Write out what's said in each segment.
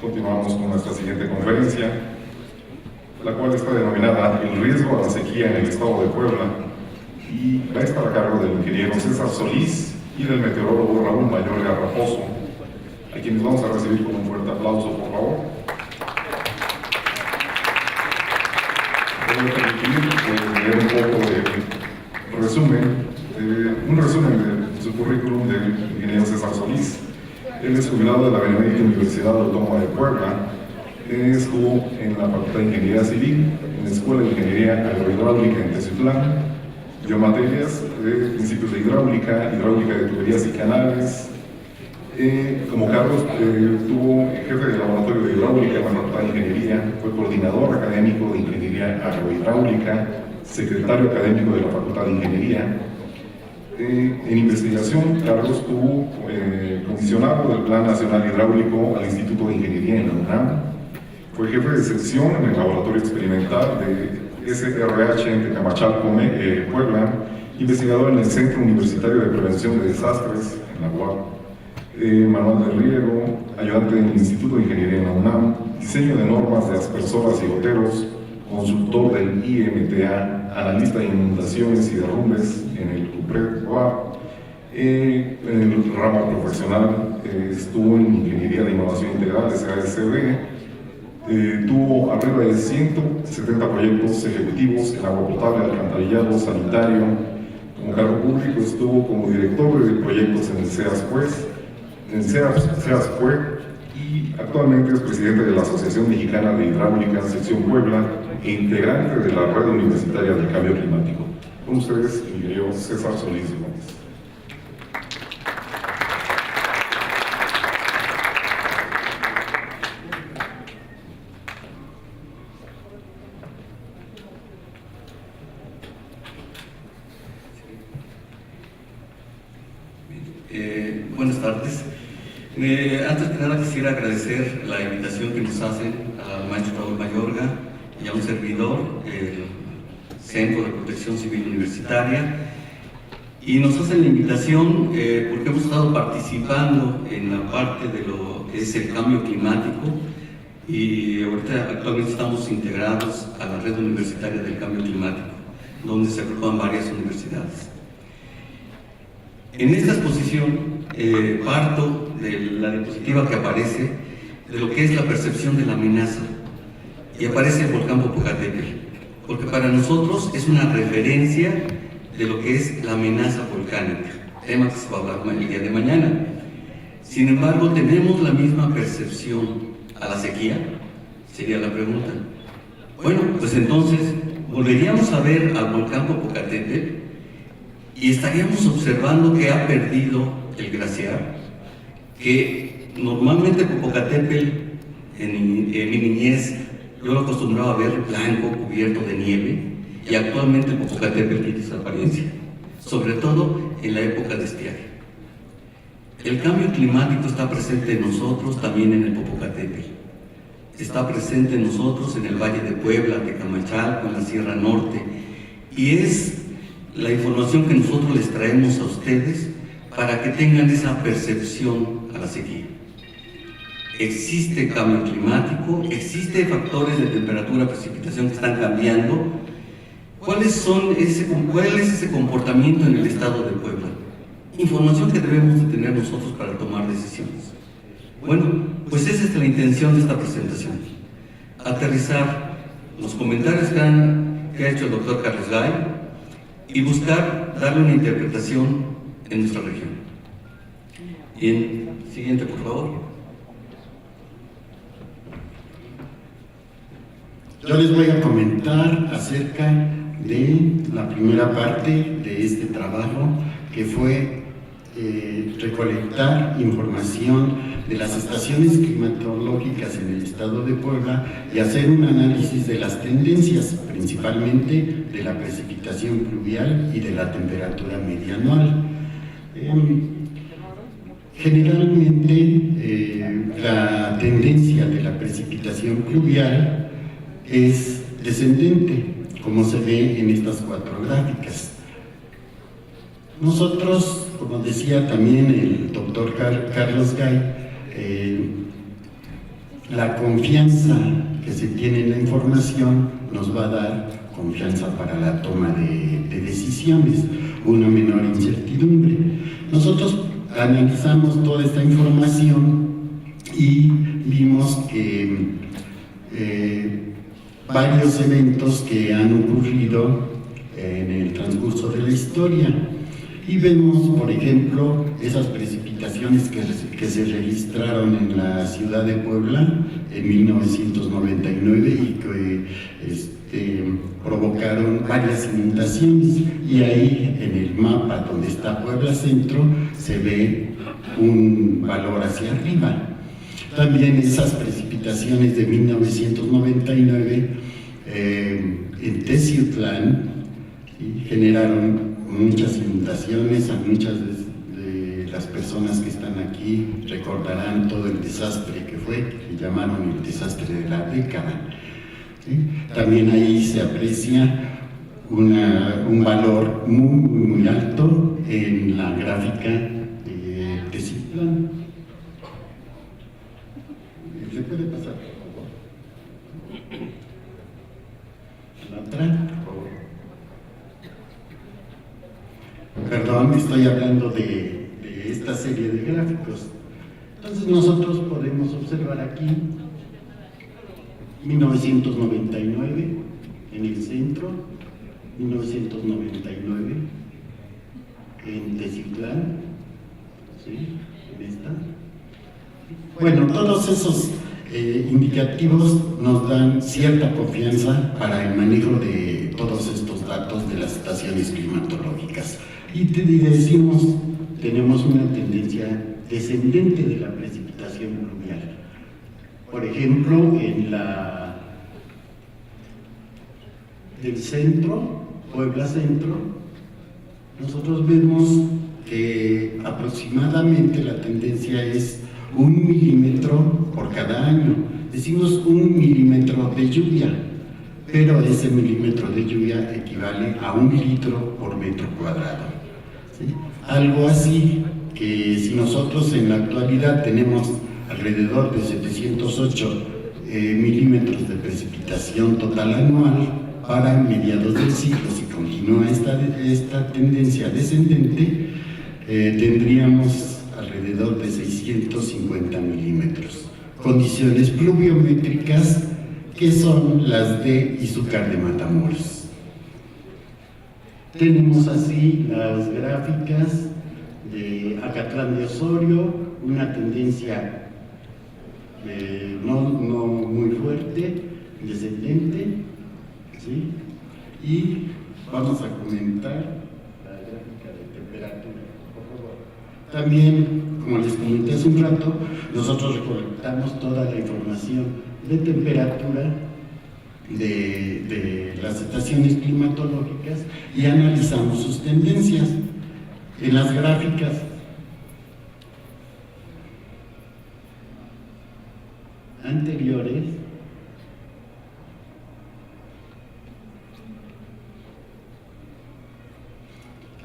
continuamos con nuestra siguiente conferencia, la cual está denominada El riesgo a la sequía en el estado de Puebla, y va a estar a cargo del ingeniero César Solís y del meteorólogo Raúl Mayorga Raposo, a quienes vamos a recibir con un fuerte aplauso, por favor. Voy a permitir leer un poco de resumen de su currículum del ingeniero César Solís. Él es jubilado de la Benemérita Universidad Autónoma de Puebla. Estuvo en la Facultad de Ingeniería Civil, en la Escuela de Ingeniería Agrohidráulica en Teciutlán, dio materias de principios de hidráulica de tuberías y canales. Como cargos, tuvo jefe de laboratorio de hidráulica en la Facultad de Ingeniería, fue coordinador académico de Ingeniería Agrohidráulica, secretario académico de la Facultad de Ingeniería. En investigación, Carlos tuvo comisionado del Plan Nacional Hidráulico al Instituto de Ingeniería en la UNAM. Fue jefe de sección en el Laboratorio Experimental de SRH en Tecamachalco, Puebla, investigador en el Centro Universitario de Prevención de Desastres en la UAP. Manual de riego, ayudante en el Instituto de Ingeniería en la UNAM, diseño de normas de aspersoras y goteros, consultor del IMTA, analista de inundaciones y derrumbes en el CUPRED-UAP. En el ramo profesional estuvo en Ingeniería de Innovación Integral de CASB. Tuvo arriba de 170 proyectos ejecutivos en agua potable, alcantarillado, sanitario. Como cargo público estuvo como director de proyectos en el CEASPUE, y actualmente es presidente de la Asociación Mexicana de Hidráulica, sección Puebla, e integrante de la Red Universitaria del Cambio Climático. Con ustedes, el ingeniero César Solís Gómez. Buenas tardes. Antes que nada quisiera agradecer la invitación que nos hacen al maestro Raúl Mayorga y a un servidor, el Centro de Protección Civil Universitaria, y nos hacen la invitación porque hemos estado participando en la parte de lo que es el cambio climático, y ahorita actualmente estamos integrados a la Red Universitaria del Cambio Climático, donde se agrupan varias universidades. En esta exposición parto de la diapositiva que aparece de lo que es la percepción de la amenaza, y aparece el volcán Popocatépetl, porque para nosotros es una referencia de lo que es la amenaza volcánica, tema que se va a hablar el día de mañana. Sin embargo, ¿tenemos la misma percepción a la sequía? Sería la pregunta. Bueno, pues entonces volveríamos a ver al volcán Popocatépetl y estaríamos observando que ha perdido el glaciar, que normalmente Popocatépetl en mi niñez yo lo acostumbraba a ver blanco, cubierto de nieve, y actualmente Popocatépetl tiene esa apariencia, sobre todo en la época de estiaje. El cambio climático está presente en nosotros también en el Popocatépetl, está presente en nosotros en el Valle de Puebla, Tecamachalco, en la Sierra Norte, y es la información que nosotros les traemos a ustedes para que tengan esa percepción a la sequía. Existe cambio climático, existen factores de temperatura, precipitación que están cambiando. ¿Cuál es ese comportamiento en el estado de Puebla? Información que debemos de tener nosotros para tomar decisiones. Bueno, pues esa es la intención de esta presentación. Aterrizar los comentarios que ha hecho el doctor Carlos Gay y buscar darle una interpretación en nuestra región. Bien, siguiente por favor. Yo les voy a comentar acerca de la primera parte de este trabajo, que fue recolectar información de las estaciones climatológicas en el estado de Puebla y hacer un análisis de las tendencias, principalmente de la precipitación pluvial y de la temperatura media anual. Generalmente la tendencia de la precipitación pluvial es descendente, como se ve en estas cuatro gráficas. Nosotros, como decía también el doctor Carlos Gay, la confianza que se tiene en la información nos va a dar confianza para la toma de decisiones, una menor incertidumbre. Nosotros analizamos toda esta información y vimos que varios eventos que han ocurrido en el transcurso de la historia, y vemos, por ejemplo, esas precipitaciones que se registraron en la ciudad de Puebla en 1999 y que provocaron varias inundaciones, y ahí en el mapa donde está Puebla Centro se ve un valor hacia arriba. También esas precipitaciones de 1999 en Teciutlán, ¿sí?, generaron muchas inundaciones. A muchas de las personas que están aquí recordarán todo el desastre que fue, que llamaron el desastre de la década, ¿sí? También ahí se aprecia un valor muy alto en la gráfica de Teciutlán. ¿Se puede pasar, por favor? La otra, por favor. Perdón, estoy hablando de esta serie de gráficos. Entonces nosotros podemos observar aquí 1999 en el centro, 1999 en Teciutlán, ¿sí?, en esta. Bueno, todos esos indicativos nos dan cierta confianza para el manejo de todos estos datos de las estaciones climatológicas. Y decimos, tenemos una tendencia descendente de la precipitación pluvial. Por ejemplo, en la del centro, Puebla Centro, nosotros vemos que aproximadamente la tendencia es 1 milímetro por cada año. Decimos 1 milímetro de lluvia, pero ese milímetro de lluvia equivale a 1 litro por metro cuadrado, ¿sí? Algo así que si nosotros en la actualidad tenemos alrededor de 708 milímetros de precipitación total anual, para mediados del siglo, si continúa esta tendencia descendente, tendríamos alrededor de 650 milímetros. Condiciones pluviométricas que son las de Izúcar de Matamoros. Tenemos así las gráficas de Acatlán de Osorio, una tendencia no muy fuerte, descendente, ¿sí? Y vamos a comentar la gráfica de temperatura, por favor. También, como les comenté hace un rato, nosotros recolectamos toda la información de temperatura de las estaciones climatológicas y analizamos sus tendencias. En las gráficas anteriores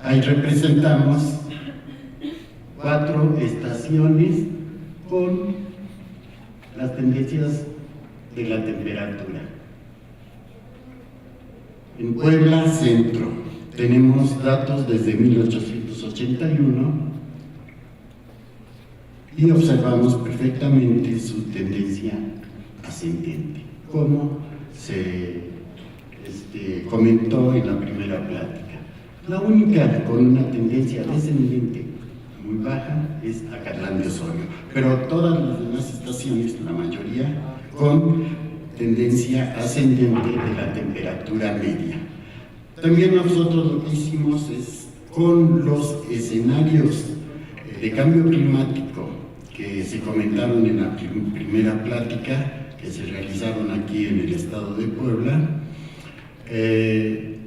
ahí representamos 4 estaciones con las tendencias de la temperatura. En Puebla Centro tenemos datos desde 1881 y observamos perfectamente su tendencia ascendente, como se comentó en la primera plática. La única con una tendencia descendente muy baja es Acatlán de Osorio, pero todas las demás estaciones, la mayoría, con tendencia ascendente de la temperatura media. También nosotros lo que hicimos es, con los escenarios de cambio climático que se comentaron en la primera plática que se realizaron aquí en el estado de Puebla,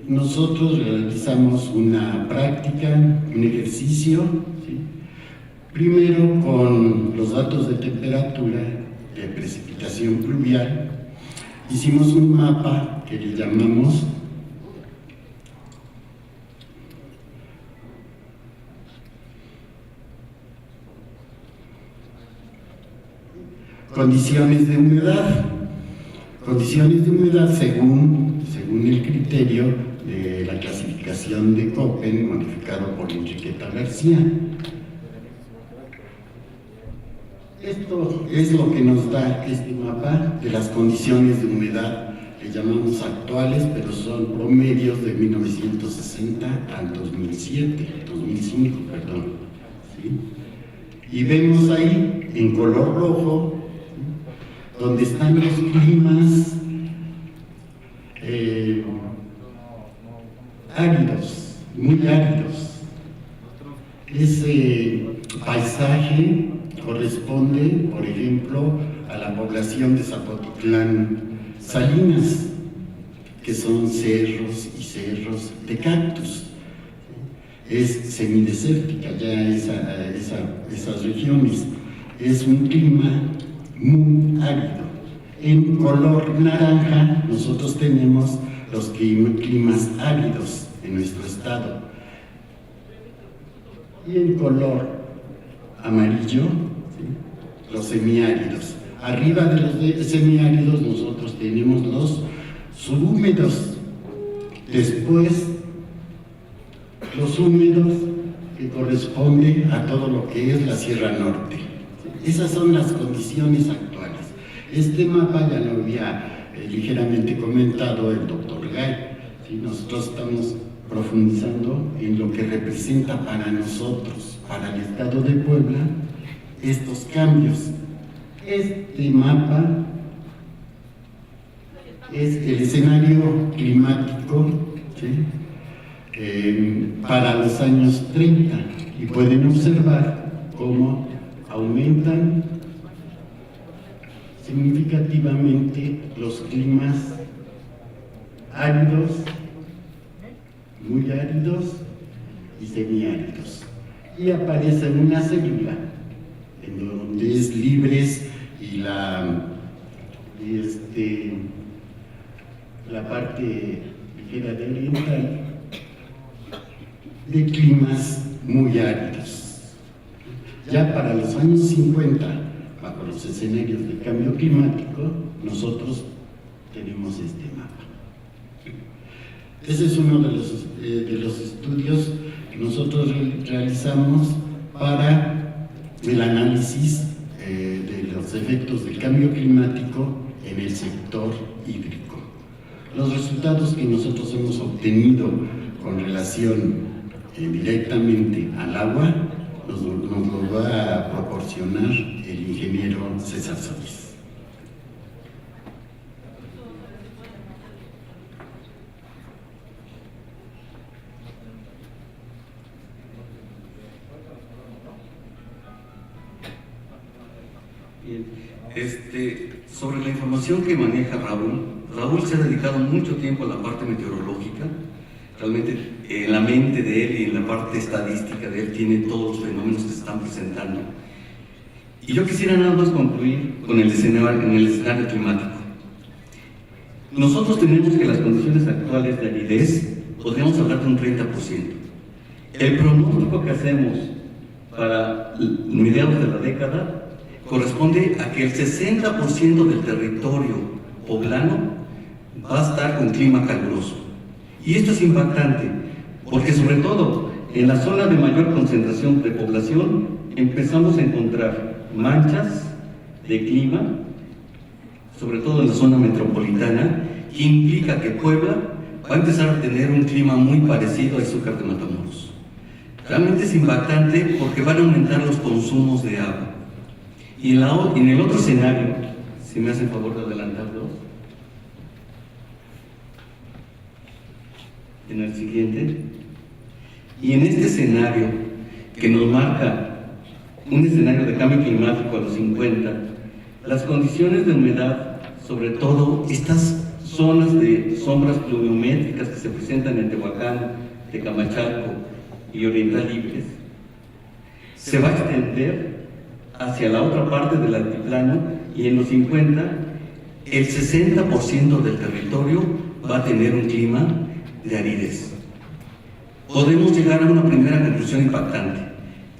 nosotros realizamos una práctica, un ejercicio, ¿sí?, primero con los datos de temperatura, de precipitación pluvial. Hicimos un mapa que le llamamos Condiciones de humedad. Condiciones de humedad según el criterio de la clasificación de Köppen, modificado por Enriqueta García. Esto es lo que nos da este mapa de las condiciones de humedad, que llamamos actuales, pero son promedios de 1960 al 2005, perdón. ¿Sí? Y vemos ahí, en color rojo, donde están los climas áridos, muy áridos. Ese paisaje corresponde, por ejemplo, a la población de Zapotitlán Salinas, que son cerros y cerros de cactus. Es semidesértica ya esas regiones. Es un clima muy árido. En color naranja nosotros tenemos los climas áridos en nuestro estado. Y en color amarillo, ¿sí?, los semiáridos. Arriba de los semiáridos nosotros tenemos los subhúmedos. Después, los húmedos, que corresponde a todo lo que es la Sierra Norte. Esas son las condiciones actuales. Este mapa ya lo había ligeramente comentado el doctor Gay. ¿Sí? Nosotros estamos profundizando en lo que representa para nosotros, para el estado de Puebla, estos cambios. Este mapa es el escenario climático, ¿sí?, para los años 30, y pueden observar cómo aumentan significativamente los climas áridos, muy áridos y semiáridos. Y aparece una célula en donde es libres y la parte ligera de oriental de climas muy áridos. Ya para los años 50, bajo los escenarios de cambio climático, nosotros tenemos este mapa. Ese es uno de los estudios que nosotros realizamos para el análisis de los efectos del cambio climático en el sector hídrico. Los resultados que nosotros hemos obtenido con relación directamente al agua nos lo va a proporcionar el ingeniero César Solís. Bien. Sobre la información que maneja Raúl se ha dedicado mucho tiempo a la parte meteorológica. Realmente en la mente de él y en la parte estadística de él tiene todos los fenómenos que se están presentando. Y yo quisiera nada más concluir con el escenario climático. Nosotros tenemos que las condiciones actuales de aridez, podríamos hablar de un 30%. El pronóstico que hacemos para mediados de la década corresponde a que el 60% del territorio poblano va a estar con clima caluroso. Y esto es impactante, porque sobre todo en la zona de mayor concentración de población empezamos a encontrar manchas de clima, sobre todo en la zona metropolitana, que implica que Puebla va a empezar a tener un clima muy parecido a Izúcar de Matamoros. Realmente es impactante porque van a aumentar los consumos de agua. Y en el otro escenario, si me hacen favor de adelantarlo, en el siguiente, y en este escenario que nos marca un escenario de cambio climático a los 50, las condiciones de humedad, sobre todo estas zonas de sombras pluviométricas que se presentan en Tehuacán, Tecamachalco y Oriental Libres, se va a extender hacia la otra parte del altiplano, y en los 50 el 60% del territorio va a tener un clima de aridez. Podemos llegar a una primera conclusión impactante,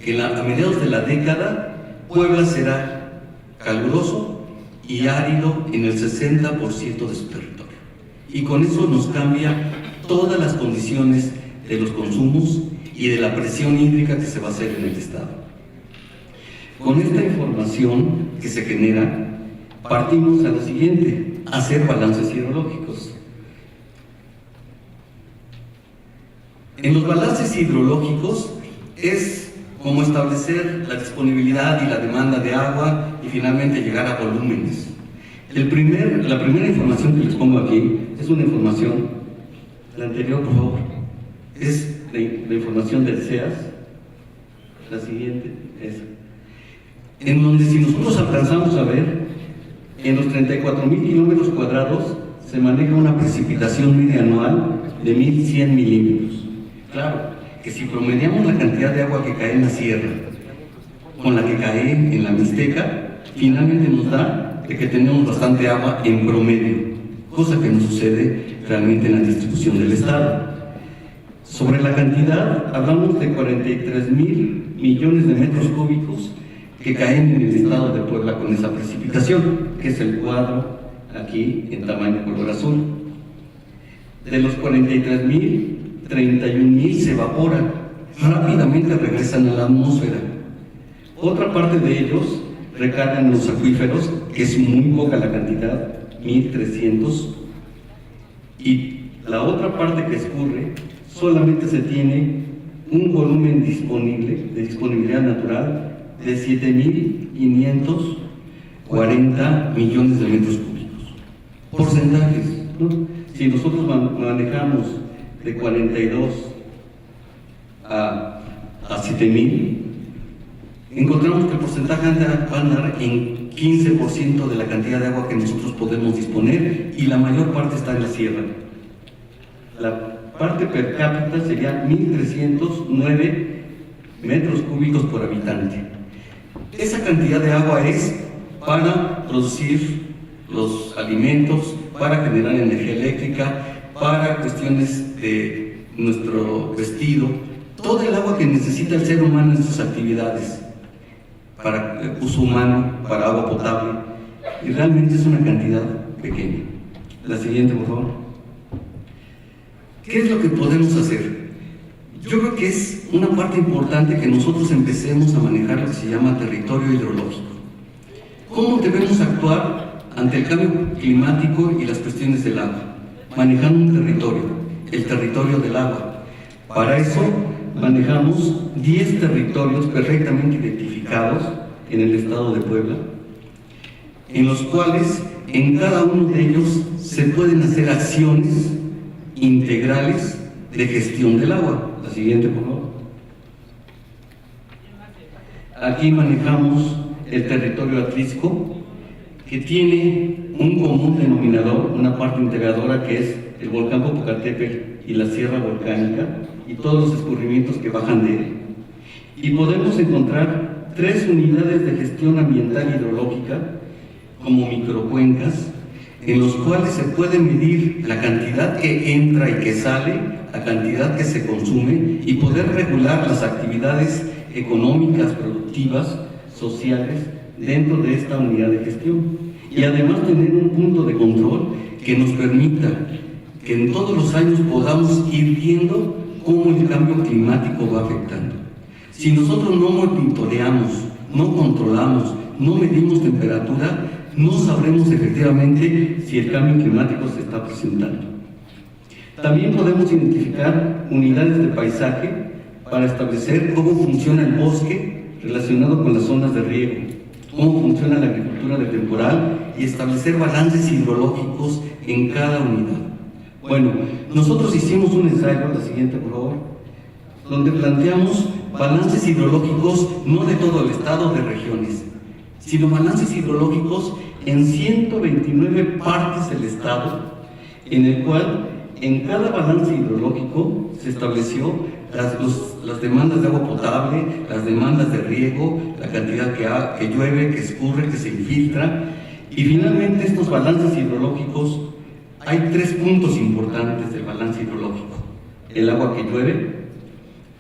que a mediados de la década Puebla será caluroso y árido en el 60% de su territorio. Y con eso nos cambia todas las condiciones de los consumos y de la presión hídrica que se va a hacer en el estado. Con esta información que se genera, partimos a lo siguiente: hacer balances hidrológicos. En los balances hidrológicos es como establecer la disponibilidad y la demanda de agua y finalmente llegar a volúmenes. La primera información que les pongo aquí es una información, la anterior por favor, es la información del CEAS, la siguiente es, en donde si nosotros alcanzamos a ver, en los 34,000 kilómetros cuadrados se maneja una precipitación media anual de 1.100 milímetros. Claro, que si promediamos la cantidad de agua que cae en la sierra con la que cae en la Mixteca, finalmente nos da de que tenemos bastante agua en promedio, cosa que no sucede realmente en la distribución del estado. Sobre la cantidad, hablamos de 43,000 millones de metros cúbicos que caen en el estado de Puebla con esa precipitación, que es el cuadro aquí en tamaño color azul. De los 43,000, 31,000 se evaporan, rápidamente regresan a la atmósfera. Otra parte de ellos recargan en los acuíferos, que es muy poca la cantidad, 1,300, y la otra parte que escurre solamente se tiene un volumen disponible, de disponibilidad natural, de 7,540 millones de metros cúbicos. Porcentajes, ¿no? Si nosotros manejamos de 42 a 7,000, encontramos que el porcentaje va a andar en 15% de la cantidad de agua que nosotros podemos disponer, y la mayor parte está en la sierra. La parte per cápita sería 1,309 metros cúbicos por habitante. Esa cantidad de agua es para producir los alimentos, para generar energía eléctrica, para cuestiones de nuestro vestido, todo el agua que necesita el ser humano en sus actividades, para uso humano, para agua potable, y realmente es una cantidad pequeña. La siguiente, por favor. ¿Qué es lo que podemos hacer? Yo creo que es una parte importante que nosotros empecemos a manejar lo que se llama territorio hidrológico. ¿Cómo debemos actuar ante el cambio climático y las cuestiones del agua? Manejando un territorio, el territorio del agua. Para eso manejamos 10 territorios perfectamente identificados en el estado de Puebla, en los cuales en cada uno de ellos se pueden hacer acciones integrales de gestión del agua. La siguiente, por favor. Aquí manejamos el territorio Atlisco, que tiene un común denominador, una parte integradora, que es el volcán Popocatépetl y la sierra volcánica y todos los escurrimientos que bajan de él. Y podemos encontrar 3 unidades de gestión ambiental hidrológica como microcuencas, en los cuales se puede medir la cantidad que entra y que sale, la cantidad que se consume, y poder regular las actividades económicas, productivas, sociales dentro de esta unidad de gestión. Y además tener un punto de control que nos permita que en todos los años podamos ir viendo cómo el cambio climático va afectando. Si nosotros no monitoreamos, no controlamos, no medimos temperatura, no sabremos efectivamente si el cambio climático se está presentando. También podemos identificar unidades de paisaje para establecer cómo funciona el bosque relacionado con las zonas de riego, cómo funciona la agricultura de temporal, y establecer balances hidrológicos en cada unidad. Bueno, nosotros hicimos un ensayo, la siguiente por favor, donde planteamos balances hidrológicos no de todo el estado, de regiones, sino balances hidrológicos en 129 partes del estado, en el cual en cada balance hidrológico se estableció las demandas de agua potable, las demandas de riego, la cantidad que llueve, que escurre, que se infiltra. Y finalmente estos balances hidrológicos, hay 3 puntos importantes del balance hidrológico: el agua que llueve,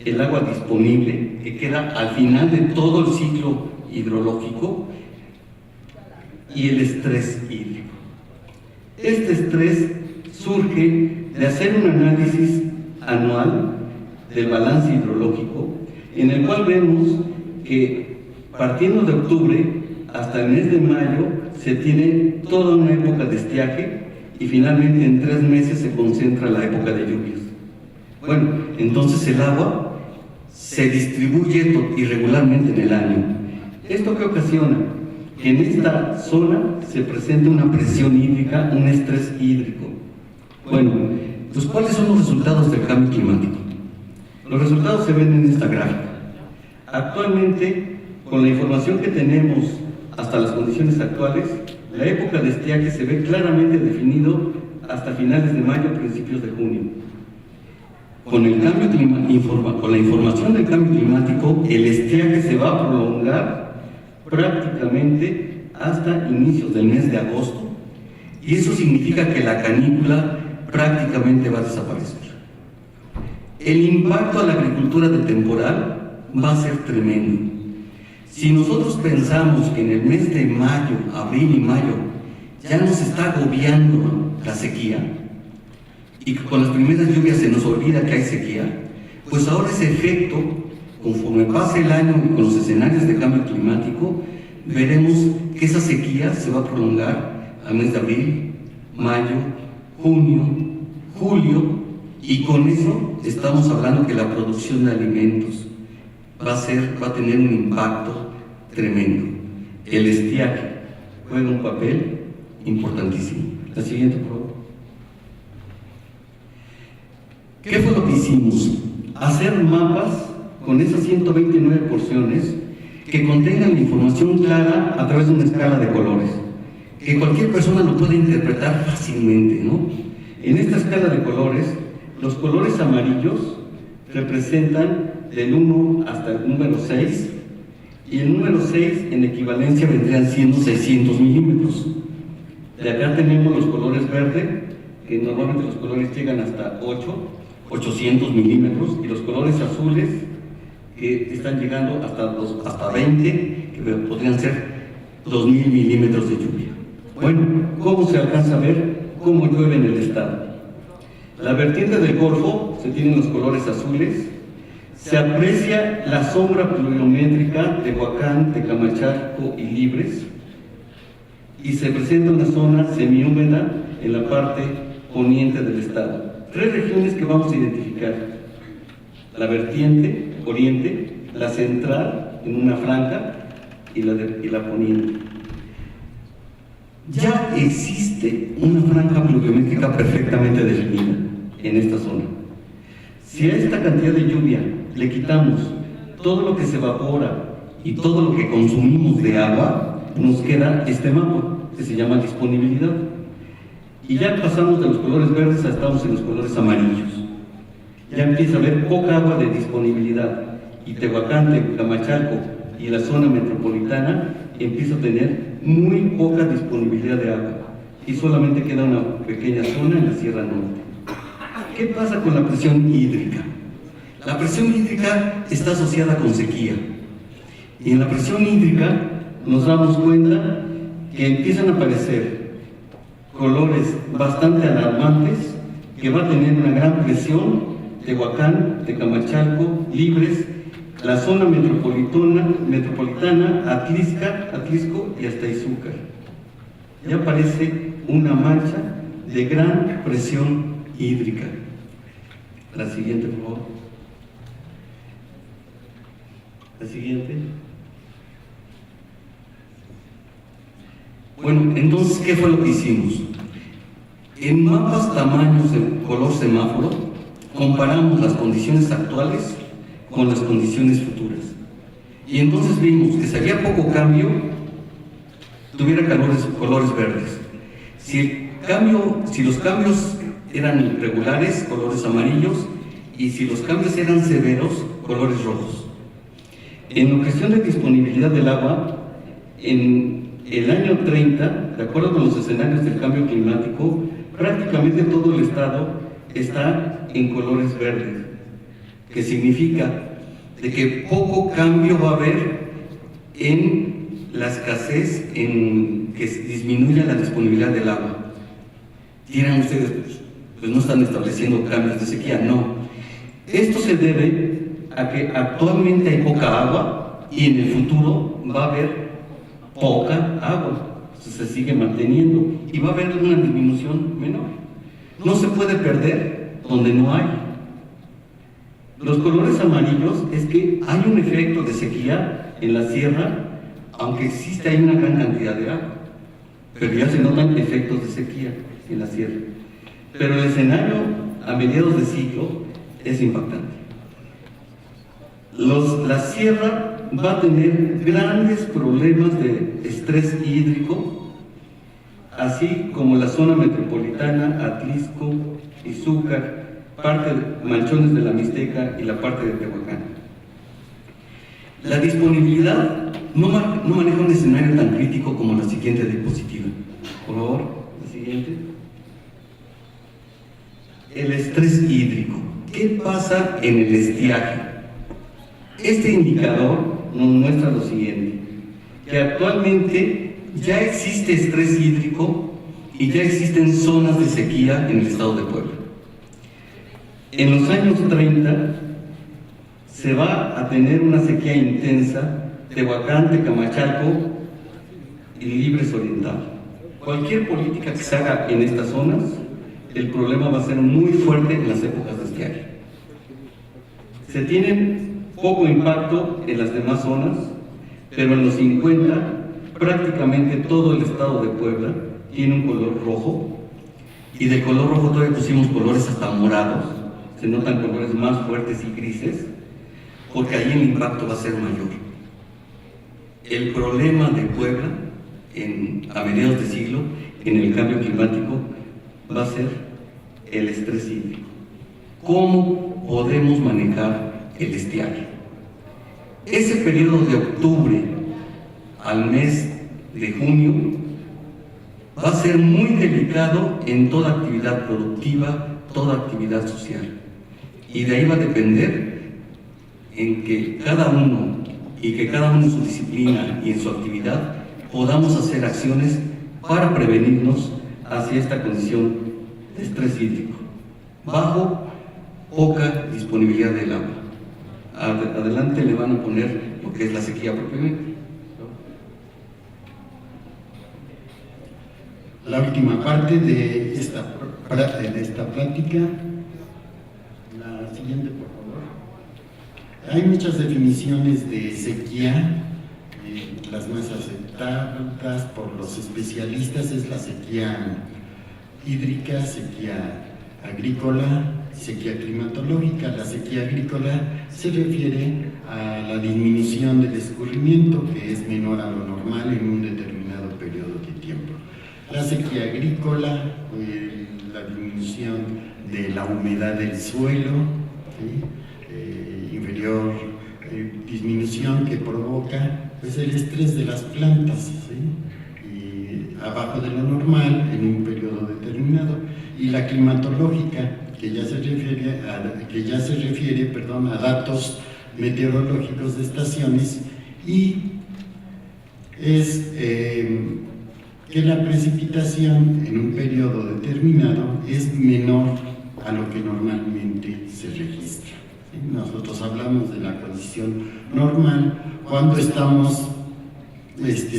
el agua disponible, que queda al final de todo el ciclo hidrológico, y el estrés hídrico. Este estrés surge de hacer un análisis anual del balance hidrológico, en el cual vemos que partiendo de octubre hasta el mes de mayo se tiene toda una época de estiaje y finalmente en 3 meses se concentra la época de lluvias. Bueno, entonces el agua se distribuye irregularmente en el año. ¿Esto qué ocasiona? Que en esta zona se presenta una presión hídrica, un estrés hídrico. Bueno, pues ¿cuáles son los resultados del cambio climático? Los resultados se ven en esta gráfica. Actualmente, con la información que tenemos hasta las condiciones actuales, la época de estiaje se ve claramente definido hasta finales de mayo, principios de junio. Con la información del cambio climático, el estiaje se va a prolongar prácticamente hasta inicios del mes de agosto, y eso significa que la canícula prácticamente va a desaparecer. El impacto a la agricultura de temporal va a ser tremendo. Si nosotros pensamos que en el mes de mayo, abril y mayo, ya nos está agobiando la sequía, y que con las primeras lluvias se nos olvida que hay sequía, pues ahora ese efecto, conforme pase el año y con los escenarios de cambio climático, veremos que esa sequía se va a prolongar al mes de abril, mayo, junio, julio, y con eso estamos hablando que la producción de alimentos va a tener un impacto tremendo. El estiaje juega un papel importantísimo. La siguiente, por favor. ¿Qué fue lo que hicimos? Hacer mapas con esas 129 porciones que contengan la información clara a través de una escala de colores, que cualquier persona lo puede interpretar fácilmente, ¿no? En esta escala de colores, los colores amarillos representan del 1 hasta el número 6, y el número 6 en equivalencia vendrían siendo 600 milímetros. De acá tenemos los colores verde, que normalmente los colores llegan hasta 800 milímetros, y los colores azules que están llegando hasta 20, que podrían ser 2000 milímetros de lluvia. Bueno, ¿cómo se alcanza a ver cómo llueve en el estado? La vertiente del Golfo se tienen los colores azules, se aprecia la sombra pluviométrica de Tehuacán, Tecamachalco y Libres, y se presenta una zona semihúmeda en la parte poniente del estado. 3 regiones que vamos a identificar: la vertiente oriente, la central en una franja y la poniente. Ya existe una franja pluviométrica perfectamente definida en esta zona. Si a esta cantidad de lluvia le quitamos todo lo que se evapora y todo lo que consumimos de agua, nos queda este mapa que se llama disponibilidad. Y ya pasamos de los colores verdes a estamos en los colores amarillos. Ya empieza a haber poca agua de disponibilidad, y Tehuacán, Tecamachalco y la zona metropolitana empieza a tener muy poca disponibilidad de agua, y solamente queda una pequeña zona en la Sierra Norte. ¿Qué pasa con la presión hídrica? La presión hídrica está asociada con sequía, y en la presión hídrica nos damos cuenta que empiezan a aparecer colores bastante alarmantes, que va a tener una gran presión: Tehuacán, Tecamachalco, Libres, la zona metropolitana, Atlisco y hasta Izúcar. Ya aparece una mancha de gran presión hídrica. La siguiente, por favor. La siguiente. Bueno, entonces, ¿qué fue lo que hicimos? En mapas tamaños de color semáforo, comparamos las condiciones actuales con las condiciones futuras. Y entonces vimos que si había poco cambio, tuviera colores verdes. Si los cambios eran regulares, colores amarillos, y si los cambios eran severos, colores rojos. En cuestión de disponibilidad del agua, en el año 30, de acuerdo con los escenarios del cambio climático, prácticamente todo el estado está en colores verdes, que significa de que poco cambio va a haber en la escasez en que disminuya la disponibilidad del agua. Dirán ustedes, pues no están estableciendo cambios de sequía, no. Esto se debe a que actualmente hay poca agua y en el futuro va a haber poca agua. Se sigue manteniendo y va a haber una disminución menor. No se puede perder donde no hay. Los colores amarillos es que hay un efecto de sequía en la sierra, aunque existe ahí una gran cantidad de agua, pero ya se notan efectos de sequía en la sierra. Pero el escenario a mediados de siglo es impactante. La sierra va a tener grandes problemas de estrés hídrico, así como la zona metropolitana, Atlisco, Izúcar, parte de Manchones de la Mixteca y la parte de Tehuacán. La disponibilidad no maneja un escenario tan crítico como la siguiente diapositiva. Por favor, la siguiente. El estrés hídrico. ¿Qué pasa en el estiaje? Este indicador nos muestra lo siguiente, que actualmente ya existe estrés hídrico y ya existen zonas de sequía en el estado de Puebla. En los años 30 se va a tener una sequía intensa, Tehuacán, Tecamachalco y Libres Oriental. Cualquier política que se haga en estas zonas, el problema va a ser muy fuerte en las épocas de estiaje. Se tiene poco impacto en las demás zonas, pero en los 50 prácticamente todo el estado de Puebla tiene un color rojo, y de color rojo todavía pusimos colores hasta morados, se notan colores más fuertes y grises, porque ahí el impacto va a ser mayor. El problema de Puebla a mediados de siglo en el cambio climático va a ser el estrés hídrico. ¿Cómo podemos manejar el estiaje? Ese periodo de octubre al mes de junio va a ser muy delicado en toda actividad productiva, toda actividad social. Y de ahí va a depender en que cada uno en su disciplina y en su actividad podamos hacer acciones para prevenirnos hacia esta condición de estrés hídrico, bajo poca disponibilidad del agua. Adelante le van a poner lo que es la sequía propiamente. La última parte de esta plática, la siguiente por favor. Hay muchas definiciones de sequía, las más aceptadas por los especialistas es la sequía hídrica, sequía agrícola, sequía climatológica. La sequía agrícola se refiere a la disminución del escurrimiento, que es menor a lo normal en un determinado periodo de tiempo. La sequía agrícola, la disminución de la humedad del suelo, ¿sí? Inferior, disminución que provoca pues, el estrés de las plantas, ¿sí? Y abajo de lo normal en un periodo determinado. Y la climatológica, que ya se refiere a datos meteorológicos de estaciones, y es que la precipitación en un periodo determinado es menor a lo que normalmente se registra. ¿Sí? Nosotros hablamos de la condición normal cuando estamos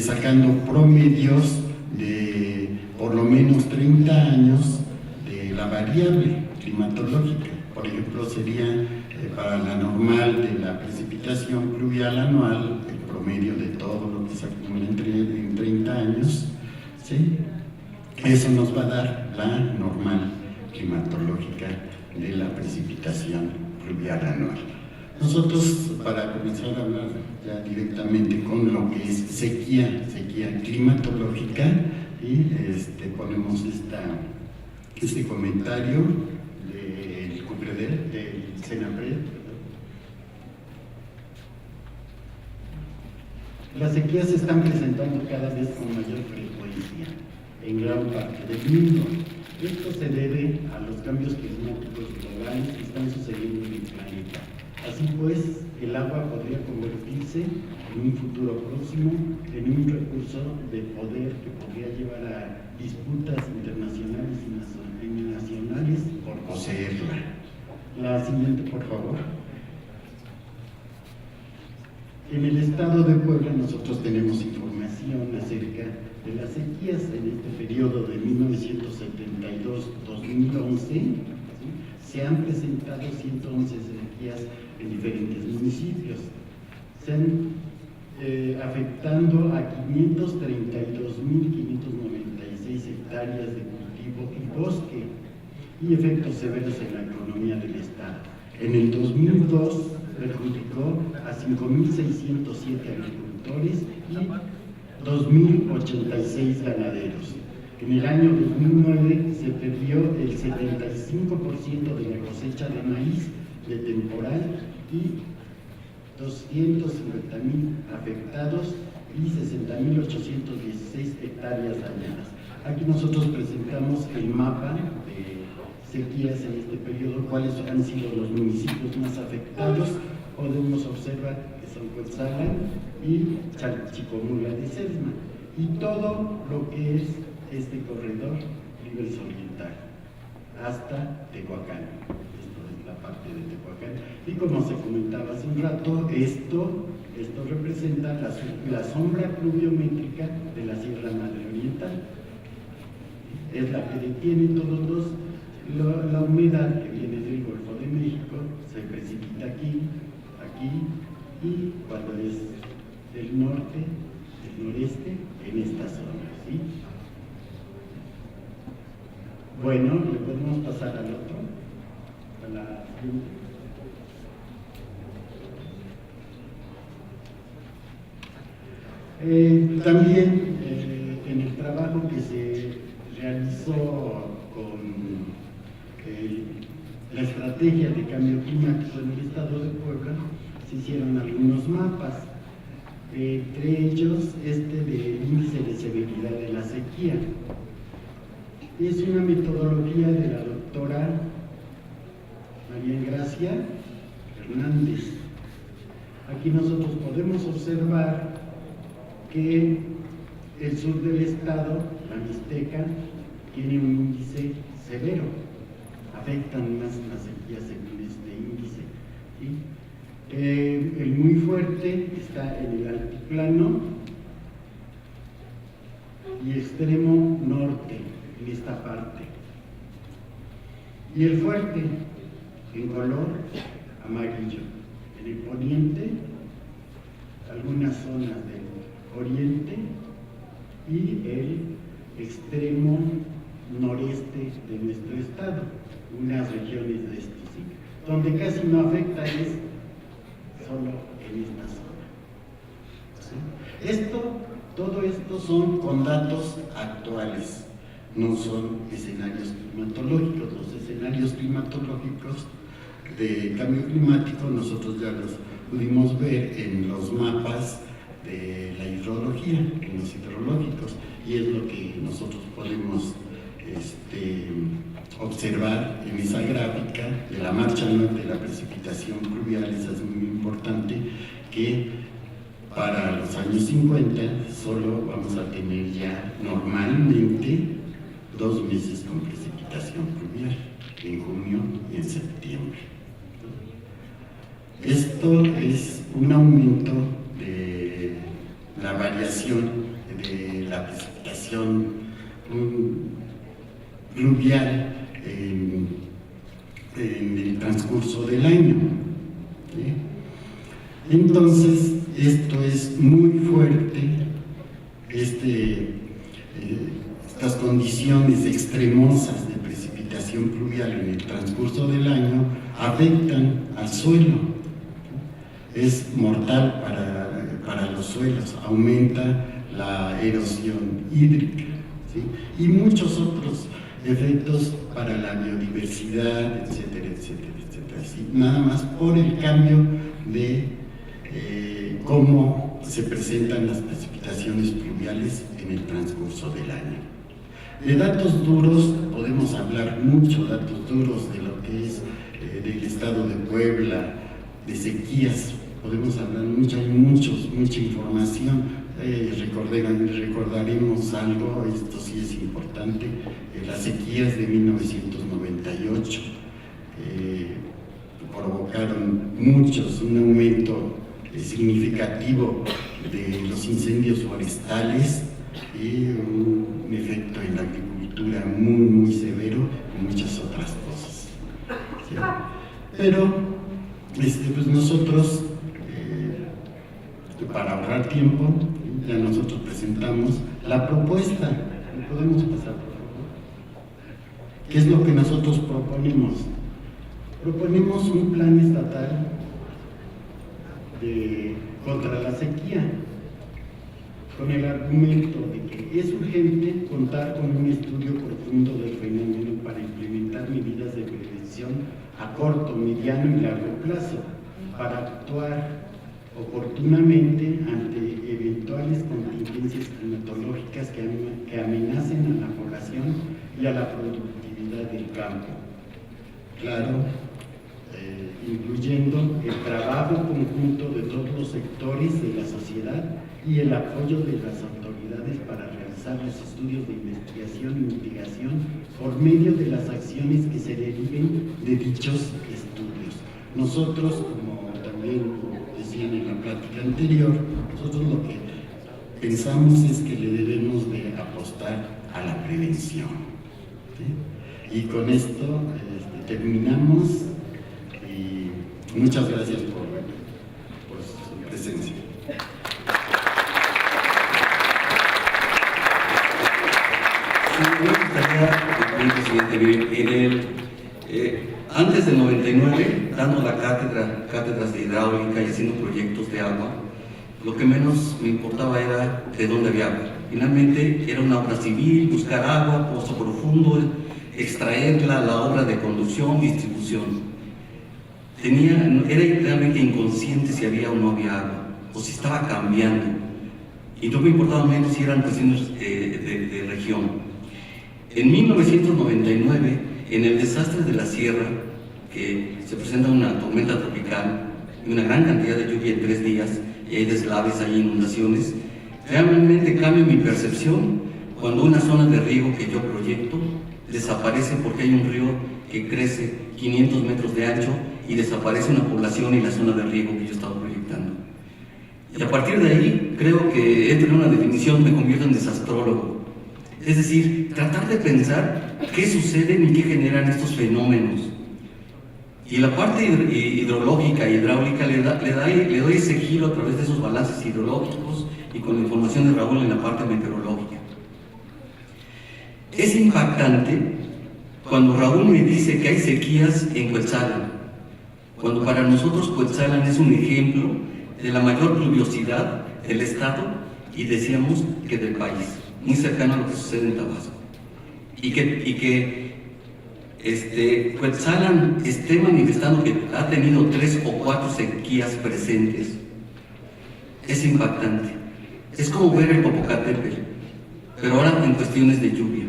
sacando promedios de por lo menos 30 años de la variable climatológica. Por ejemplo, sería para la normal de la precipitación pluvial anual, el promedio de todo lo que se acumula en 30 años, ¿sí? Eso nos va a dar la normal climatológica de la precipitación pluvial anual. Este, para comenzar a hablar ya directamente con lo que es sequía climatológica, y ponemos este comentario del CUPREDER, del CENAPRED. Las sequías se están presentando cada vez con mayor frecuencia en gran parte del mundo. Esto se debe a los cambios climáticos globales que están sucediendo en el planeta. Así pues, el agua podría convertirse en en un futuro próximo en un recurso de poder que podría llevar a disputas internacionales y nacionales por poseerla. La siguiente, por favor. En el estado de Puebla nosotros tenemos información acerca de las sequías en este periodo de 1972-2011. ¿sí? Se han presentado 111 sequías en diferentes municipios, se han afectando a 532.596 hectáreas de cultivo y bosque y efectos severos en la economía del estado. En el 2002 perjudicó a 5.607 agricultores y 2.086 ganaderos. En el año 2009 se perdió el 75% de la cosecha de maíz de temporal y 250.000 afectados y 60.816 hectáreas dañadas. Aquí nosotros presentamos el mapa de sequías en este periodo, cuáles han sido los municipios más afectados. Podemos observar que son Cuetzalan y Chalchicomula de Sesma, y todo lo que es este corredor Rivers Oriental hasta Tehuacán. Esto es la parte de Tehuacán, y como se comentaba hace un rato, esto representa la sombra pluviométrica de la Sierra Madre Oriental. Es la que detiene todos la humedad que viene del Golfo de México, se precipita aquí, y cuando es del norte, del noreste, en esta zona, ¿sí? Bueno, le podemos pasar al otro, a la siguiente. También en el trabajo que se realizó con la estrategia de cambio climático en el estado de Puebla, se hicieron algunos mapas, entre ellos este del índice de severidad de la sequía. Es una metodología de la doctora María Gracia Hernández. Aquí nosotros podemos observar que el sur del estado, la Mixteca, tiene un índice severo, afectan más las sequías según este índice, ¿sí? El muy fuerte está en el altiplano y extremo norte, en esta parte, y el fuerte en color amarillo en el poniente, algunas zonas del oriente y el extremo noreste de nuestro estado, unas regiones de estos, ¿sí? Donde casi no afecta es solo en esta zona, ¿sí? Todo esto son con datos actuales, no son escenarios climatológicos. Los escenarios climatológicos de cambio climático nosotros ya los pudimos ver en los mapas de la hidrología, en los hidrológicos, y es lo que nosotros podemos observar en esa gráfica de la marcha anual de la precipitación pluvial. Esa es muy importante, que para los años 50 solo vamos a tener ya normalmente 2 meses con precipitación pluvial, en junio y en septiembre. Esto es un aumento de la variación de la precipitación pluvial en el transcurso del año, ¿sí? Entonces, esto es muy fuerte, estas condiciones extremosas de precipitación pluvial en el transcurso del año afectan al suelo, es mortal para los suelos, aumenta la erosión hídrica, ¿sí? Y muchos otros efectos para la biodiversidad, etcétera, etcétera, etcétera, ¿sí? Nada más por el cambio de cómo se presentan las precipitaciones pluviales en el transcurso del año. De datos duros podemos hablar mucho, datos duros de lo que es del estado de Puebla, de sequías podemos hablar mucho, hay mucha información. Recordaremos algo, esto sí es importante, las sequías de 1998 provocaron un aumento significativo de los incendios forestales y un efecto en la agricultura muy severo y muchas otras cosas, ¿sí? Pero pues nosotros, para ahorrar tiempo, ya nosotros presentamos la propuesta. ¿Podemos pasar, por favor? ¿Qué es lo que nosotros proponemos? Proponemos un plan estatal contra la sequía, con el argumento de que es urgente contar con un estudio profundo del fenómeno para implementar medidas de prevención a corto, mediano y largo plazo, para actuar oportunamente ante eventuales contingencias climatológicas que amenacen a la población y a la productividad del campo. Claro, incluyendo el trabajo conjunto de todos los sectores de la sociedad y el apoyo de las autoridades para realizar los estudios de investigación y mitigación por medio de las acciones que se deriven de dichos estudios. Nosotros, como también decían en la plática anterior, nosotros lo que pensamos es que le debemos de apostar a la prevención, ¿sí? Y con esto terminamos y muchas gracias por su presencia. Antes del 99, dando la cátedras de hidráulica y haciendo proyectos de agua, lo que menos me importaba era de dónde había agua. Finalmente era una obra civil, buscar agua, pozo profundo, extraerla, la obra de conducción, distribución. Era realmente inconsciente si había o no había agua, o si estaba cambiando. Y no me importaba menos si eran cuestiones de región. En 1999, en el desastre de la sierra, que se presenta una tormenta tropical y una gran cantidad de lluvia en 3 días, y hay deslaves, hay inundaciones, realmente cambia mi percepción cuando una zona de riego que yo proyecto desaparece porque hay un río que crece 500 metros de ancho y desaparece una población y la zona de riego que yo estaba proyectando. Y a partir de ahí, creo que entre una definición me convierto en desastrólogo. Es decir, tratar de pensar qué suceden y qué generan estos fenómenos. Y la parte hidrológica y hidráulica le doy ese giro a través de esos balances hidrológicos y con la información de Raúl en la parte meteorológica. Es impactante cuando Raúl me dice que hay sequías en Cuetzalan, cuando para nosotros Cuetzalan es un ejemplo de la mayor pluviosidad del estado y decíamos que del país, muy cercano a lo que sucede en Tabasco. Y que Cuetzalan esté manifestando que ha tenido 3 o 4 sequías presentes. Es impactante. Es como ver el Popocatépetl, pero ahora en cuestiones de lluvia.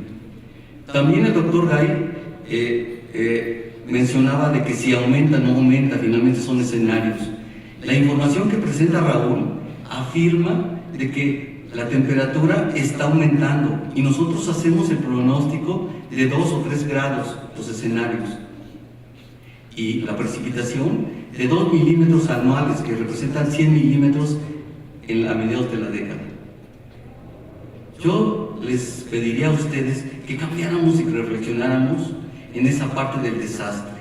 También el doctor Gay mencionaba de que si aumenta o no aumenta, finalmente son escenarios. La información que presenta Raúl afirma de que la temperatura está aumentando y nosotros hacemos el pronóstico de 2 o 3 grados, los escenarios, y la precipitación de 2 milímetros anuales, que representan 100 milímetros a mediados de la década. Yo les pediría a ustedes que cambiáramos y que reflexionáramos en esa parte del desastre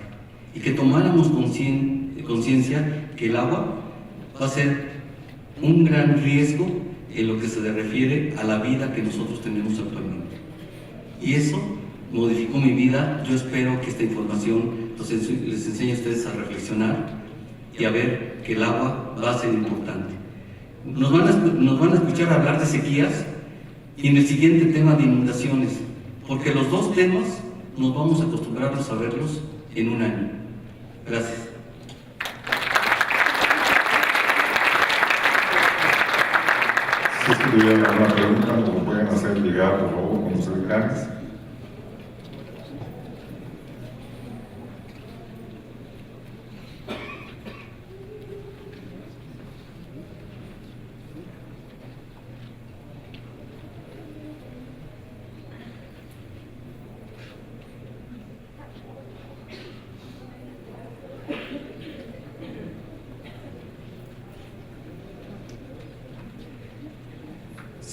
y que tomáramos conciencia que el agua va a ser un gran riesgo en lo que se refiere a la vida que nosotros tenemos actualmente. Y eso modificó mi vida. Yo espero que esta información les enseñe a ustedes a reflexionar y a ver que el agua va a ser importante. Nos van a escuchar hablar de sequías y en el siguiente tema de inundaciones, porque los 2 temas nos vamos a acostumbrarnos a verlos en un año. Gracias. Si es que tuvieran alguna pregunta, nos lo pueden hacer llegar, por favor, con los secretarios.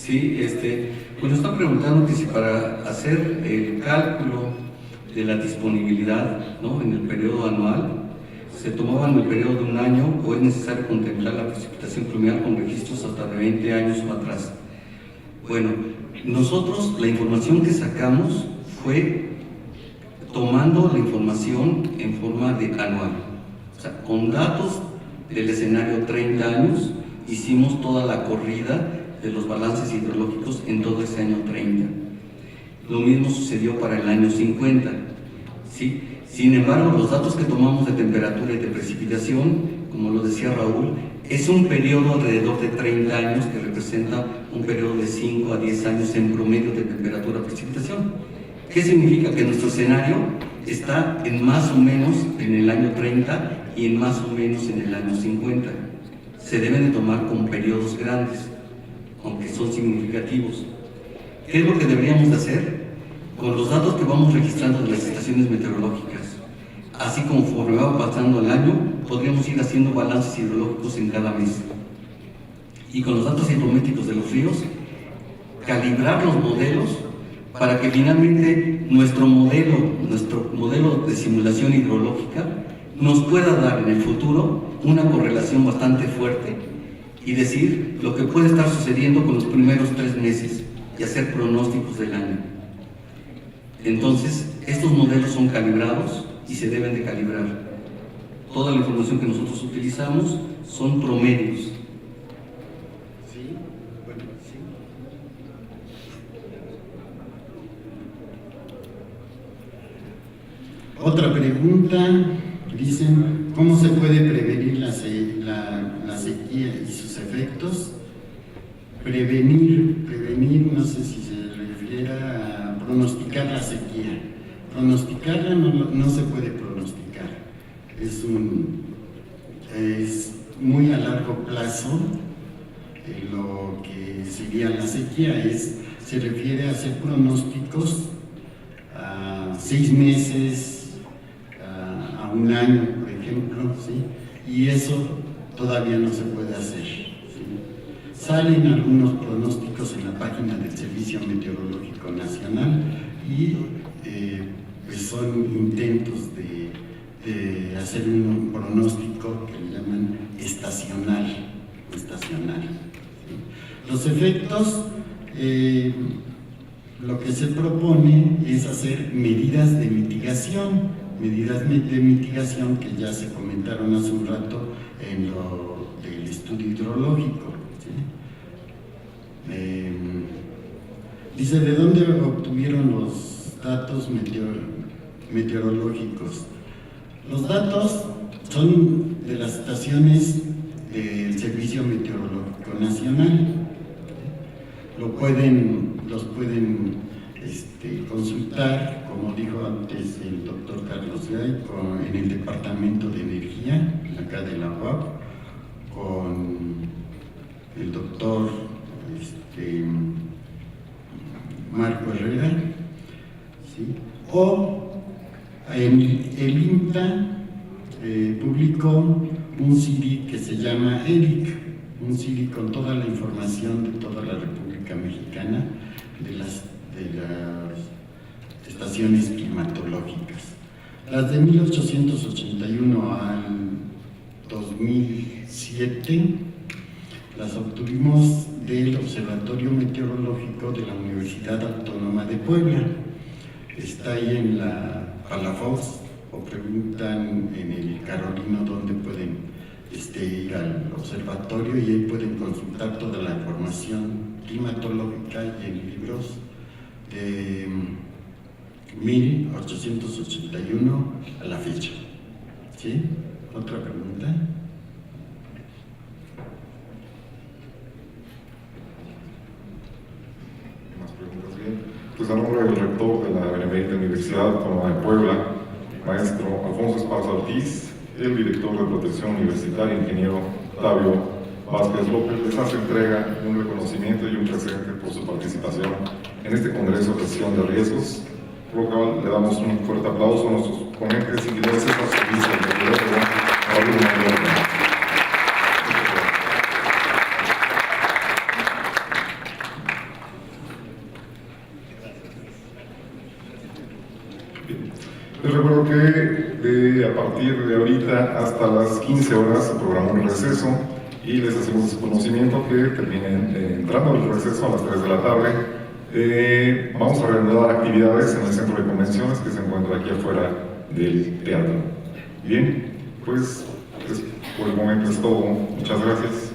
Sí, pues nos están preguntando que si para hacer el cálculo de la disponibilidad, ¿no?, en el periodo anual, se tomaba en el periodo de un año o es necesario contemplar la precipitación pluvial con registros hasta de 20 años o atrás. Bueno, nosotros la información que sacamos fue tomando la información en forma de anual. O sea, con datos del escenario 30 años, hicimos toda la corrida de los balances hidrológicos en todo ese año 30. Lo mismo sucedió para el año 50, ¿sí? Sin embargo, los datos que tomamos de temperatura y de precipitación, como lo decía Raúl, es un periodo alrededor de 30 años que representa un periodo de 5 a 10 años en promedio de temperatura-precipitación. ¿Qué significa? Que nuestro escenario está en más o menos en el año 30 y en más o menos en el año 50. Se deben de tomar con periodos grandes, aunque son significativos. ¿Qué es lo que deberíamos de hacer? Con los datos que vamos registrando de las estaciones meteorológicas, así conforme va pasando el año, podríamos ir haciendo balances hidrológicos en cada mes. Y con los datos hidrométricos de los ríos, calibrar los modelos para que finalmente nuestro modelo de simulación hidrológica nos pueda dar en el futuro una correlación bastante fuerte y decir lo que puede estar sucediendo con los primeros 3 meses y hacer pronósticos del año. Entonces, estos modelos son calibrados y se deben de calibrar. Toda la información que nosotros utilizamos son promedios. Sí, bueno, sí. Otra pregunta, dicen, ¿cómo se puede prevenir la sequía y sus efectos? Prevenir, no sé si se refiere a pronosticar la sequía. Pronosticarla no se puede pronosticar. Es muy a largo plazo lo que sería la sequía. Se refiere a hacer pronósticos a 6 meses, a un año, por ejemplo, ¿sí? Y eso todavía no se puede hacer, ¿sí? Salen algunos pronósticos en la página del Servicio Meteorológico Nacional y pues son intentos de hacer un pronóstico que le llaman estacional, ¿sí? Los efectos, lo que se propone es hacer medidas de mitigación que ya se comentaron hace un rato en lo del estudio hidrológico, ¿sí? Dice, ¿de dónde obtuvieron los datos meteorológicos? Los datos son de las estaciones del Servicio Meteorológico Nacional. Los pueden consultar, como dijo antes el doctor Carlos Gay, en el Departamento de Energía, acá de la UAP, con el doctor Marco Herrera, ¿sí? O el INTA publicó un CD que se llama ERIC, un CD con toda la información de toda la República Mexicana de las estaciones climatológicas. Las de 1881 al 2007 las obtuvimos del Observatorio Meteorológico de la Universidad Autónoma de Puebla. Está ahí en la Palafox, o preguntan en el Carolino dónde pueden ir al observatorio, y ahí pueden consultar toda la información climatológica y en libros de 1881 a la fecha. ¿Sí? ¿Otra pregunta? Más preguntas, bien. Pues a nombre del rector de la Benemérita Universidad Autónoma de Puebla, maestro Alfonso Esparza Ortiz, el director de Protección Universitaria, ingeniero Octavio Vázquez López, les hace entrega un reconocimiento y un presente por su participación en este Congreso de Gestión de Riesgos, por lo cual le damos un fuerte aplauso a nuestros ponentes y gracias a su vicepresidente, Raúl Mayorga. Les recuerdo que a partir de ahorita hasta las 15 horas se programó un receso y les hacemos conocimiento que terminen entrando el receso a las 3 de la tarde. Vamos a reanudar actividades en el centro de convenciones que se encuentra aquí afuera del teatro. Bien, pues por el momento es todo. Muchas gracias.